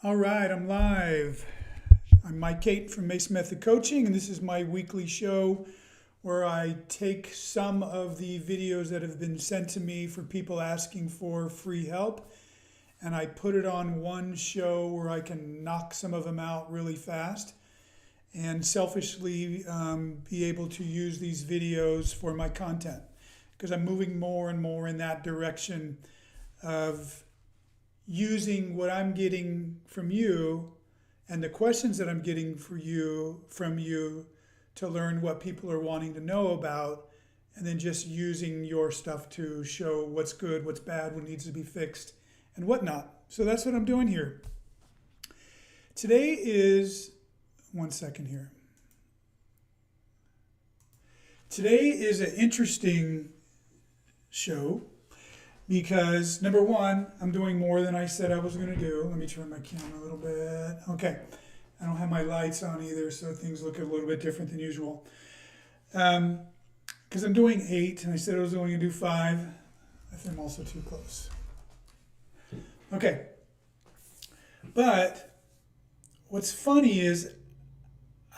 All right, I'm live. I'm Mike Caton from Ace Method Coaching, and this is my weekly show where I take some of the videos that have been sent to me for people asking for free help, and I put it on one show where I can knock some of them out really fast and selfishly be able to use these videos for my content because I'm moving more and more in that direction of using what I'm getting from you and the questions that I'm getting from you to learn what people are wanting to know about, and then just using your stuff to show what's good, what's bad, what needs to be fixed, and whatnot. So that's what I'm doing here. Today is, one second here. Today is an interesting show because, number one, I'm doing more than I said I was going to do. Let me turn my camera a little bit. Okay. I don't have my lights on either, so things look a little bit different than usual. Because I'm doing 8, and I said I was only going to do 5. I think I'm also too close. Okay. But what's funny is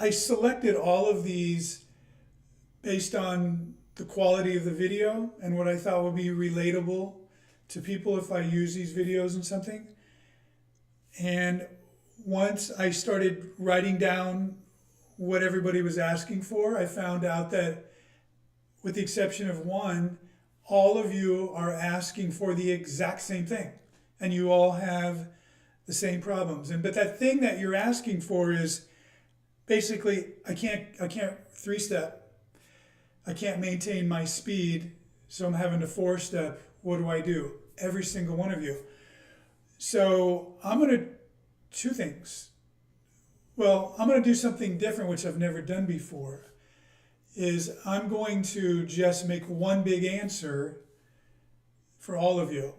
I selected all of these based on the quality of the video and what I thought would be relatable to people if I use these videos in something. And once I started writing down what everybody was asking for, I found out that, with the exception of one, all of you are asking for the exact same thing. And you all have the same problems. But that thing that you're asking for is basically, I can't 3-step. I can't maintain my speed, so I'm having to 4-step. What do I do? Every single one of you. So I'm going to, 2 things. Well, I'm going to do something different, which I've never done before, is I'm going to just make one big answer for all of you.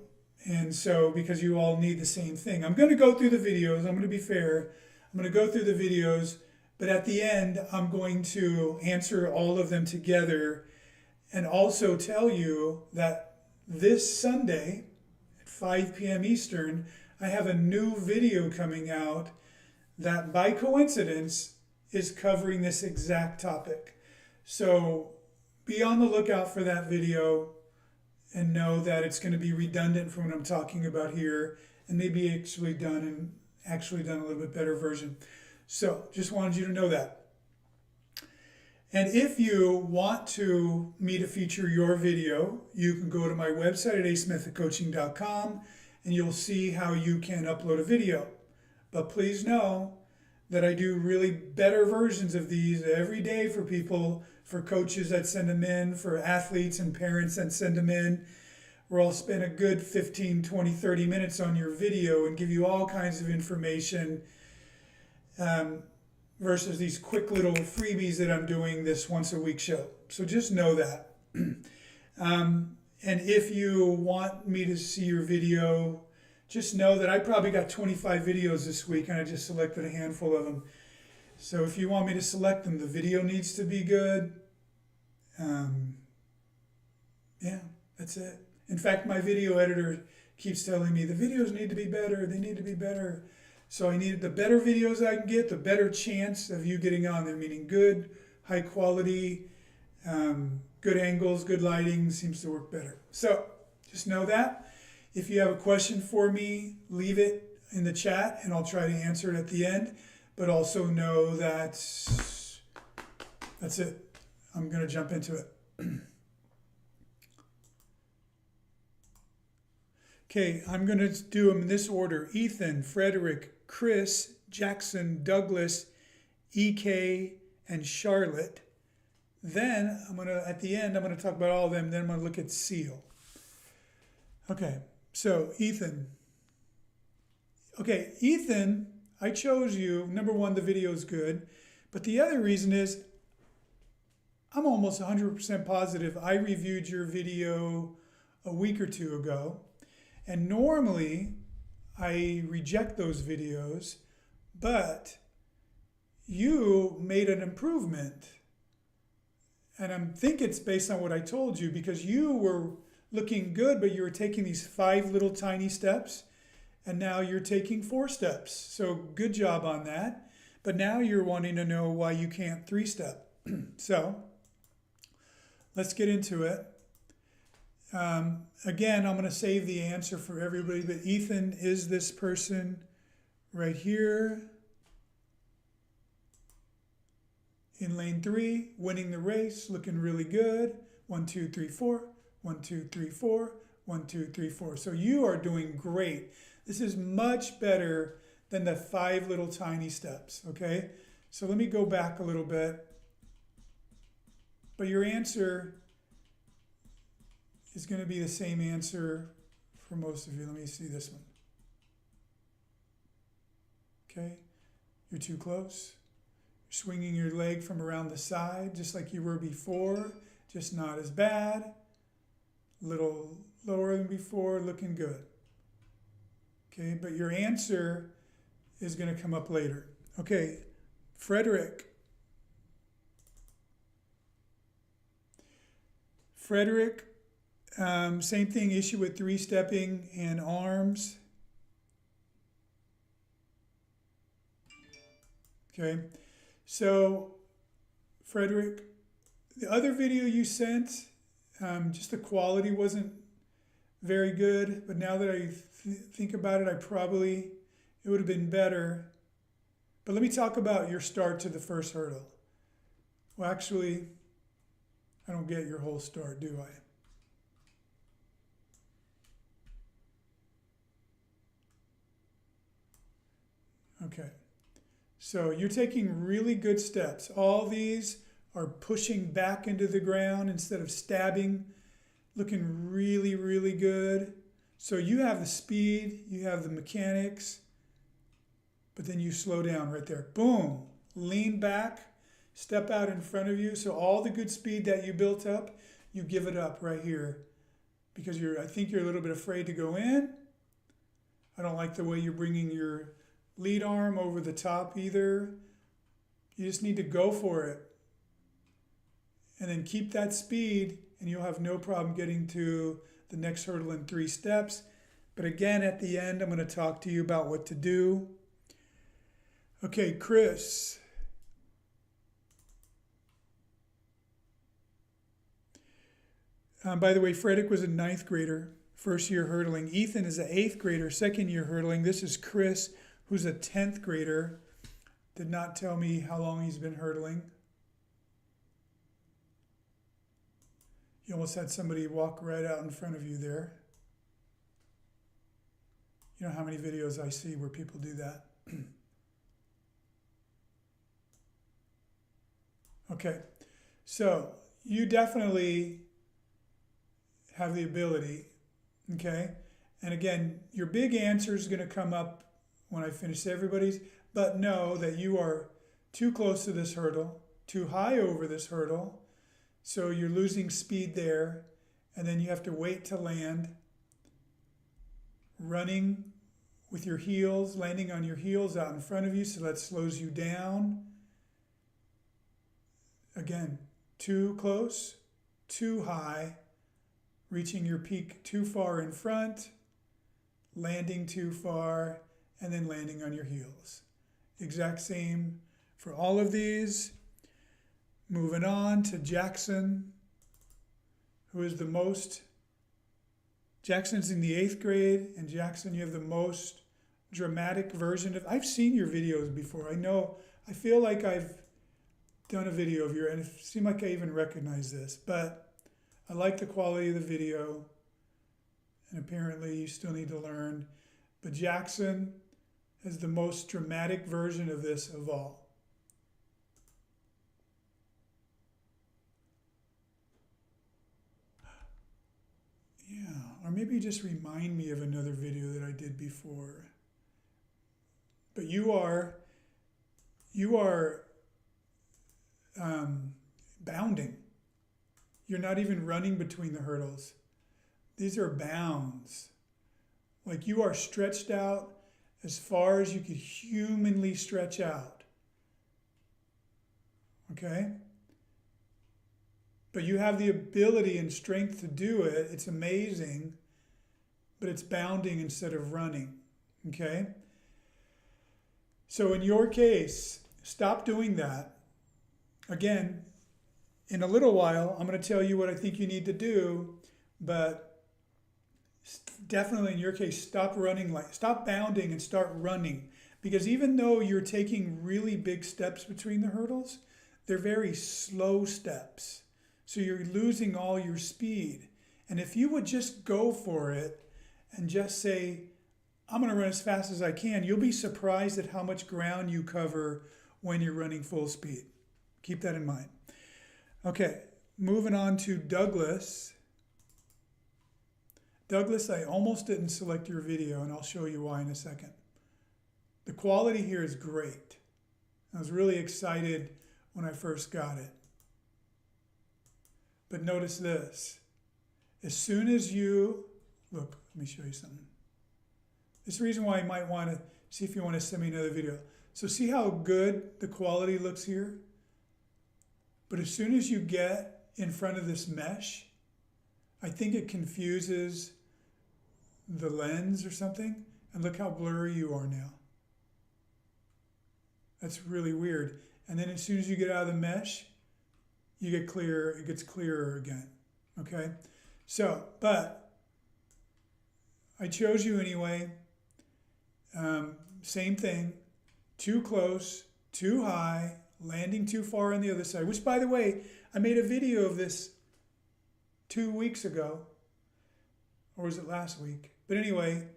And so, because you all need the same thing, I'm going to go through the videos. I'm going to be fair. I'm going to go through the videos. But at the end, I'm going to answer all of them together and also tell you that this Sunday at 5 p.m. Eastern, I have a new video coming out that by coincidence is covering this exact topic. So be on the lookout for that video and know that it's going to be redundant from what I'm talking about here and maybe actually done a little bit better version. So just wanted you to know that. And if you want me to feature your video, you can go to my website at acemethodcoaching.com and you'll see how you can upload a video. But please know that I do really better versions of these every day for people, for coaches that send them in, for athletes and parents that send them in, where I'll spend a good 15, 20, 30 minutes on your video and give you all kinds of information versus these quick little freebies that I'm doing this once a week show. So just know that. And if you want me to see your video, just know that I probably got 25 videos this week and I just selected a handful of them. So if you want me to select them, the video needs to be good. Yeah, that's it. In fact, my video editor keeps telling me the videos need to be better. They need to be better. So I needed the better videos I can get, the better chance of you getting on there, meaning good, high quality, good angles, good lighting seems to work better. So just know that. If you have a question for me, leave it in the chat and I'll try to answer it at the end. But also know that that's it. I'm going to jump into it. Okay, I'm going to do them in this order. Ethan, Frederick, Chris, Jaxon, Douglas, EK, and Charlotte. Then at the end, I'm going to talk about all of them. Then I'm going to look at Seal. Okay, so Ethan. Okay, Ethan, I chose you. Number one, the video is good. But the other reason is I'm almost 100% positive I reviewed your video a week or 2 ago. And normally, I reject those videos, but you made an improvement. And I think it's based on what I told you because you were looking good, but you were taking these 5 little tiny steps. and now you're taking 4 steps. So good job on that. But now you're wanting to know why you can't 3-step. So let's get into it. Again, I'm going to save the answer for everybody, but Ethan is this person right here in lane 3, winning the race, looking really good. 1, 2, 3, 4. 1, 2, 3, 4. 1, 2, 3, 4. So you are doing great. This is much better than the 5 little tiny steps, okay? So let me go back a little bit. But your answer is going to be the same answer for most of you. Let me see this one. Okay, you're too close. You're swinging your leg from around the side, just like you were before, just not as bad. A little lower than before, looking good. Okay, but your answer is going to come up later. Okay, Frederick. Frederick, same thing, issue with 3-stepping and arms. Okay, so Frederick, the other video you sent, just the quality wasn't very good, but now that I think about it, it would have been better. But let me talk about your start to the first hurdle. Well, actually, I don't get your whole start, do I? Okay. So you're taking really good steps. All these are pushing back into the ground instead of stabbing, looking really, really good. So you have the speed, you have the mechanics, but then you slow down right there. Boom, lean back, step out in front of you. So all the good speed that you built up, you give it up right here because I think you're a little bit afraid to go in. I don't like the way you're bringing your lead arm over the top either. You just need to go for it. And then keep that speed and you'll have no problem getting to the next hurdle in 3 steps. But again, at the end, I'm going to talk to you about what to do. Okay, Chris. By the way, Frederick was a 9th grader, first year hurdling. Ethan is an 8th grader, 2nd year hurdling. This is Chris, who's a 10th grader. Did not tell me how long he's been hurdling. You almost had somebody walk right out in front of you there. You know how many videos I see where people do that? Okay, so you definitely have the ability, okay? And again, your big answer is going to come up when I finish everybody's, but know that you are too close to this hurdle, too high over this hurdle, so you're losing speed there, and then you have to wait to land, running with your heels, landing on your heels out in front of you, so that slows you down. Again, too close, too high, reaching your peak too far in front, landing too far, and then landing on your heels. Exact same for all of these. Moving on to Jaxon, who is the most, Jackson's in the 8th grade, and Jaxon, you have the most dramatic version of, I've seen your videos before. I feel like I've done a video of yours, and it seemed like I even recognize this, but I like the quality of the video, and apparently you still need to learn. But Jaxon has the most dramatic version of this of all. Yeah, or maybe just remind me of another video that I did before. But you are bounding. You're not even running between the hurdles. These are bounds. Like you are stretched out as far as you could humanly stretch out. Okay? But you have the ability and strength to do it. It's amazing, but it's bounding instead of running. Okay? So in your case, stop doing that. Again, in a little while, I'm going to tell you what I think you need to do, but definitely in your case, stop bounding and start running. Because even though you're taking really big steps between the hurdles, they're very slow steps. So you're losing all your speed. And if you would just go for it and just say, I'm going to run as fast as I can, you'll be surprised at how much ground you cover when you're running full speed. Keep that in mind. Okay, moving on to Douglas. Douglas, I almost didn't select your video, and I'll show you why in a second. The quality here is great. I was really excited when I first got it. But notice this. As soon as you, look, let me show you something. This is the reason why you might want to see if you want to send me another video. So see how good the quality looks here? But as soon as you get in front of this mesh, I think it confuses the lens or something. And look how blurry you are now. That's really weird. And then as soon as you get out of the mesh, you get clear, it gets clearer again. Okay? So, but I chose you anyway. Same thing. Too close, too high, landing too far on the other side. Which, by the way, I made a video of this 2 weeks ago. Or was it last week? But anyway,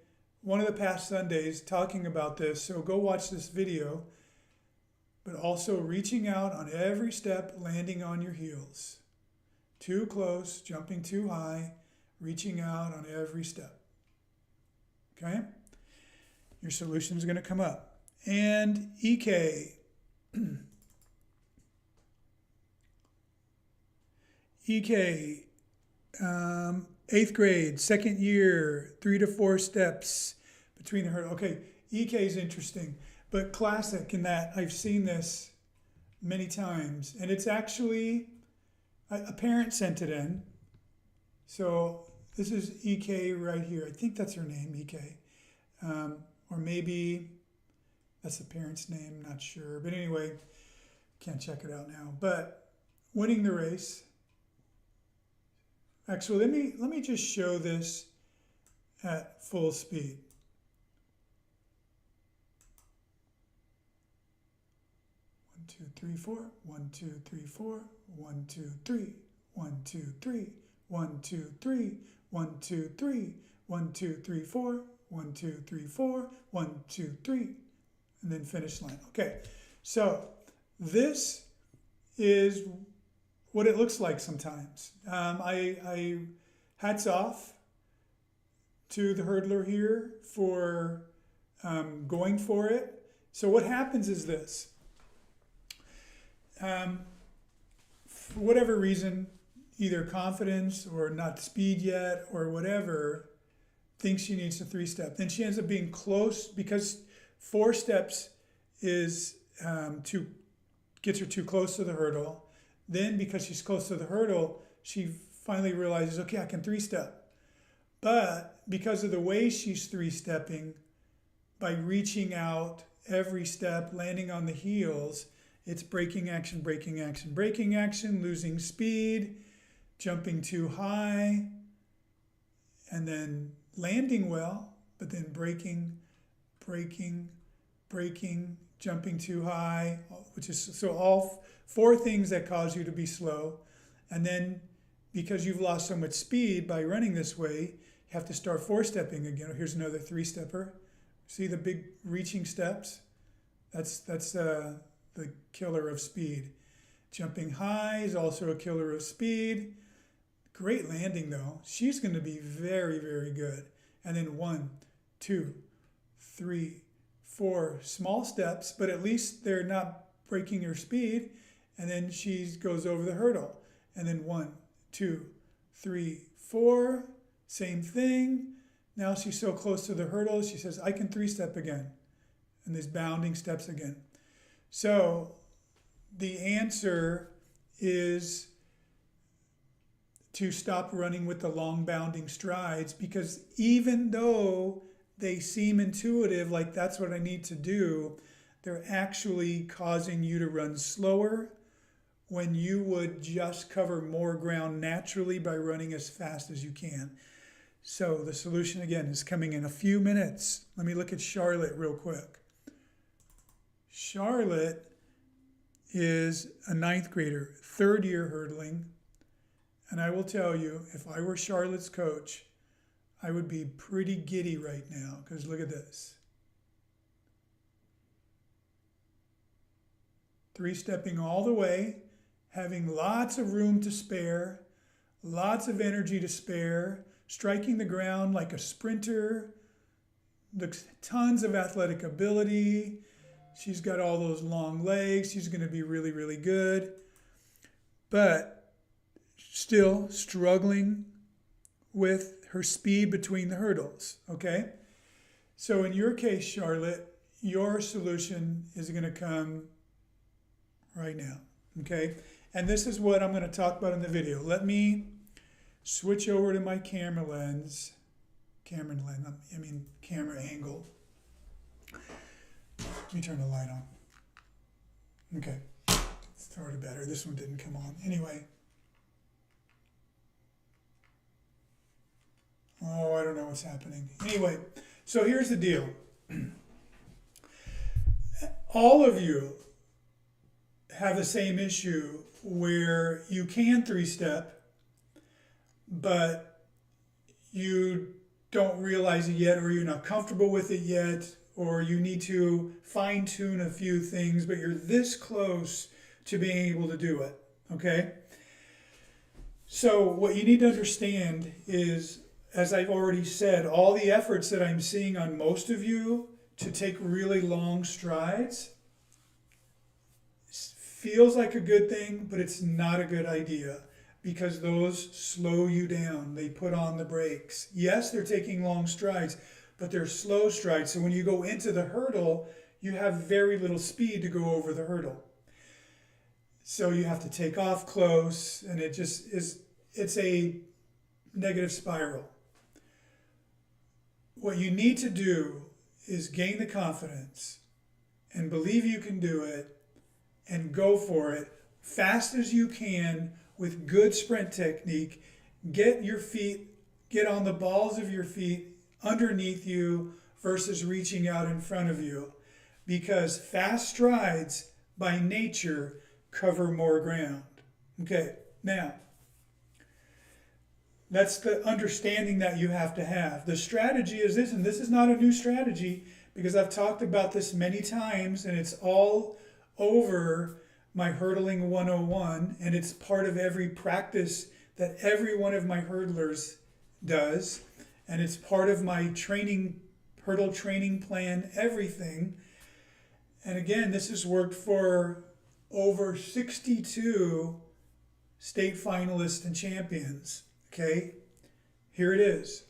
one of the past Sundays talking about this. So go watch this video. But also reaching out on every step, landing on your heels. Too close, jumping too high, reaching out on every step. Okay? Your solution is going to come up. And EK. EK, 8th grade, second year, 3 to 4 steps between the hurdle. Okay, EK is interesting. But classic in that I've seen this many times. And it's actually, a parent sent it in. So this is EK right here. I think that's her name, EK. Or maybe that's the parent's name, not sure. But anyway, can't check it out now. But winning the race. Actually, let me just show this at full speed. 1, 2, 3, 4. 1, 2, 3, 4. 1, 2, 3. 1, 2, 3. 1, 2, 3. 1, 2, 3. 1, 2, 3, 4. 1, 2, 3, 4. 1, 2, 3. And then finish line. Okay, so this is what it looks like sometimes. I hats off to the hurdler here for going for it. So what happens is this. For whatever reason, either confidence or not speed yet or whatever, thinks she needs a 3-step. Then she ends up being close because 4 steps is gets her too close to the hurdle. Then because she's close to the hurdle, she finally realizes, okay, I can 3-step. But because of the way she's 3-stepping, by reaching out every step, landing on the heels, it's braking action, braking action, braking action, losing speed, jumping too high, and then landing well, but then braking, braking, braking, jumping too high, which is so all 4 things that cause you to be slow. And then because you've lost so much speed by running this way, you have to start 4-stepping again. Here's another 3-stepper. See the big reaching steps? That's the killer of speed. Jumping high is also a killer of speed. Great landing though. She's going to be very, very good. And then 1, 2, 3, 4 small steps, but at least they're not breaking her speed. And then she goes over the hurdle. And then 1, 2, 3, 4, same thing. Now she's so close to the hurdle, she says, I can 3-step again. And there's bounding steps again. So the answer is to stop running with the long bounding strides, because even though they seem intuitive, like that's what I need to do, they're actually causing you to run slower when you would just cover more ground naturally by running as fast as you can. So the solution again is coming in a few minutes. Let me look at Charlotte real quick. Charlotte is a 9th grader, 3rd year hurdling. And I will tell you, if I were Charlotte's coach, I would be pretty giddy right now, because look at this. 3-stepping all the way, having lots of room to spare, lots of energy to spare, striking the ground like a sprinter, looks tons of athletic ability. She's got all those long legs. She's going to be really, really good. But still struggling with her speed between the hurdles, okay? So in your case, Charlotte, your solution is going to come right now, okay? And this is what I'm going to talk about in the video. Let me switch over to my camera angle. Let me turn the light on. Okay, it's already better. This one didn't come on. Anyway. Oh, I don't know what's happening. Anyway, so here's the deal. All of you have the same issue where you can 3-step, but you don't realize it yet, or you're not comfortable with it yet, or you need to fine-tune a few things, but you're this close to being able to do it, okay? So what you need to understand is, as I've already said, all the efforts that I'm seeing on most of you to take really long strides feels like a good thing, but it's not a good idea, because those slow you down. They put on the brakes. Yes, they're taking long strides, but they're slow strides. So when you go into the hurdle, you have very little speed to go over the hurdle. So you have to take off close, and it just is, it's a negative spiral. What you need to do is gain the confidence and believe you can do it and go for it fast as you can with good sprint technique. Get on the balls of your feet underneath you versus reaching out in front of you, because fast strides by nature cover more ground. Okay, now that's the understanding that you have to have. The strategy is this, and this is not a new strategy, because I've talked about this many times, and it's all over my Hurdling 101, and it's part of every practice that every one of my hurdlers does, and it's part of my training, hurdle training plan, everything. And again, this has worked for over 62 state finalists and champions. Okay, here it is.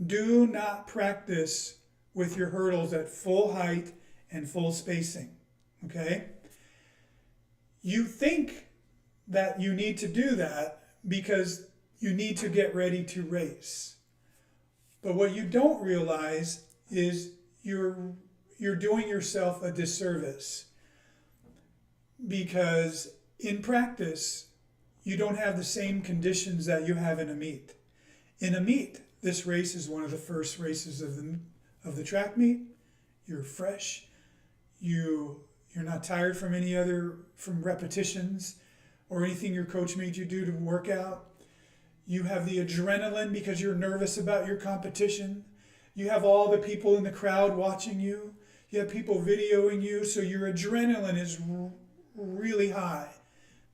Do not practice with your hurdles at full height and full spacing. Okay? You think that you need to do that because you need to get ready to race. But what you don't realize is you're doing yourself a disservice, because in practice, you don't have the same conditions that you have in a meet. In a meet, this race is one of the first races of the track meet. You're fresh. You're not tired from repetitions or anything your coach made you do to work out. You have the adrenaline because you're nervous about your competition. You have all the people in the crowd watching you. You have people videoing you, so your adrenaline is really high.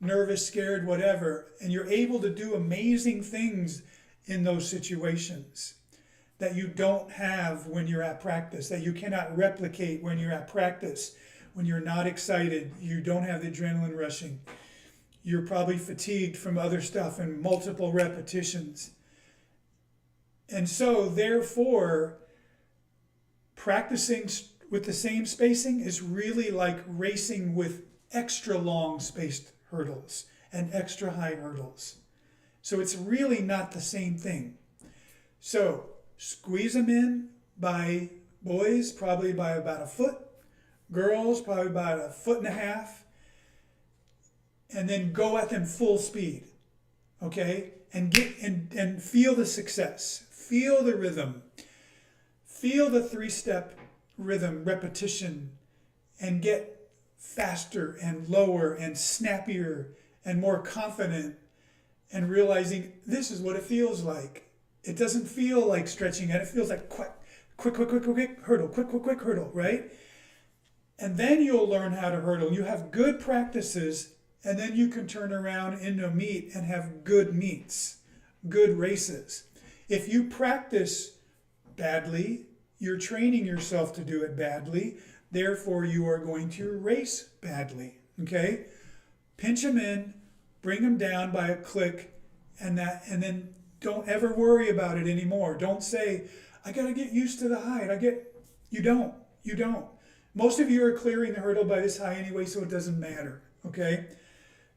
Nervous, scared, whatever, and you're able to do amazing things in those situations that you don't have when you're at practice, that you cannot replicate when you're at practice. When you're not excited, you don't have the adrenaline rushing. You're probably fatigued from other stuff and multiple repetitions. And so, therefore, practicing with the same spacing is really like racing with extra long spaced hurdles and extra high hurdles. So it's really not the same thing. So squeeze them in by boys probably by about a foot, girls probably about a foot and a half, and then go at them full speed, okay? And and feel the success, feel the rhythm, feel the 3-step rhythm repetition, and get faster and lower and snappier and more confident, and realizing this is what it feels like. It doesn't feel like stretching it. It feels like quick hurdle, quick hurdle, right? And then you'll learn how to hurdle. You have good practices, and then you can turn around into a meet and have good meets, good races. If you practice badly, you're training yourself to do it badly. Therefore, you are going to race badly, okay? Pinch them in, bring them down by a click, and then don't ever worry about it anymore. Don't say, I got to get used to the height. You don't. Most of you are clearing the hurdle by this high anyway, so it doesn't matter, okay?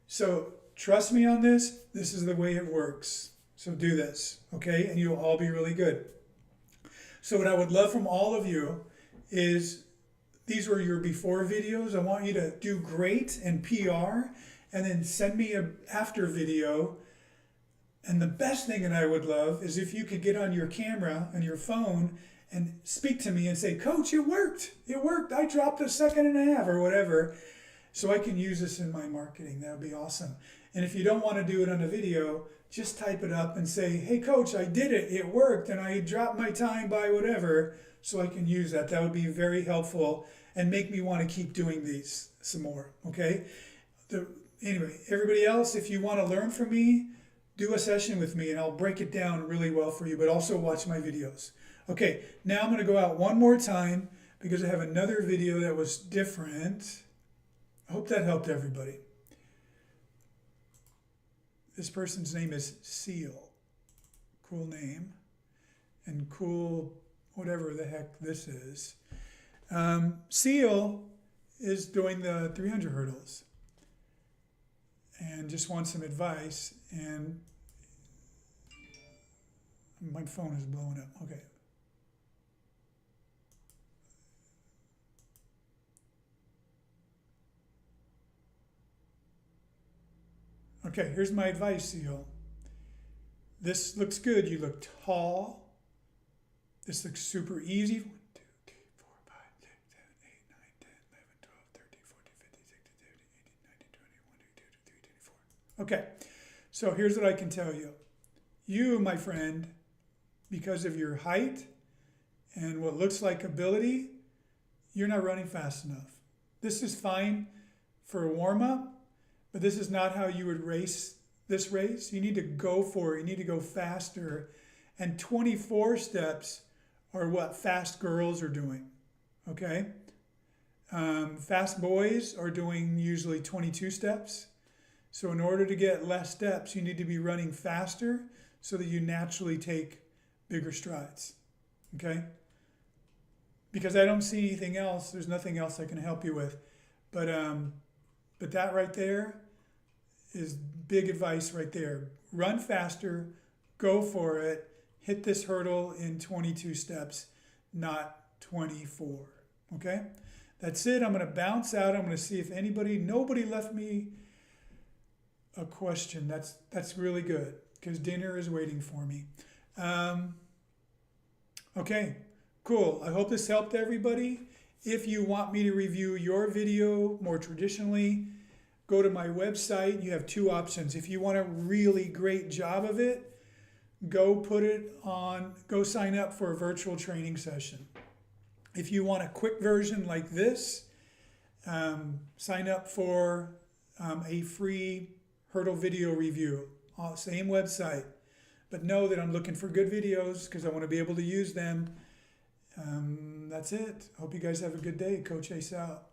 So trust me on this. This is the way it works. So do this, okay? And you'll all be really good. So what I would love from all of you is, these were your before videos. I want you to do great and PR, and then send me a after video. And the best thing that I would love is if you could get on your camera and your phone and speak to me and say, Coach, it worked. I dropped 1.5 seconds or whatever, so I can use this in my marketing. That would be awesome. And if you don't want to do it on a video, just type it up and say, hey, Coach, I did it. It worked, and I dropped my time by whatever, so I can use that. That would be very helpful and make me want to keep doing these some more, okay? Anyway, everybody else, if you want to learn from me, do a session with me and I'll break it down really well for you, but also watch my videos. Okay, now I'm going to go out one more time because I have another video that was different. I hope that helped everybody. This person's name is Seal. Cool name. And cool whatever the heck this is. Seal is doing the 300 hurdles and just wants some advice. And my phone is blowing up. Okay. Okay, here's my advice, Seal. This looks good. You look tall. This looks super easy. 1, 2, 3, 4, 5, 6, 7, 8, 9, 10, 11, 12, 13, 14, 15, 16, 17, 18, 19, 20, 21, 22, 23, 24. Okay, so here's what I can tell you. You, my friend, because of your height and what looks like ability, you're not running fast enough. This is fine for a warm-up, but this is not how you would race this race. You need to go for it. You need to go faster. And 24 steps are what fast girls are doing, okay? Fast boys are doing usually 22 steps. So in order to get less steps, you need to be running faster so that you naturally take bigger strides, okay? Because I don't see anything else. There's nothing else I can help you with. But that right there is big advice right there. Run faster, go for it, hit this hurdle in 22 steps, not 24, okay? That's it. I'm going to bounce out. I'm going to see if nobody left me a question. That's really good because dinner is waiting for me. Okay, cool. I hope this helped everybody. If you want me to review your video more traditionally, go to my website. You have 2 options. If you want a really great job of it, go sign up for a virtual training session. If you want a quick version like this, sign up for a free hurdle video review. Same website. But know that I'm looking for good videos because I want to be able to use them. That's it. Hope you guys have a good day. Coach Ace out.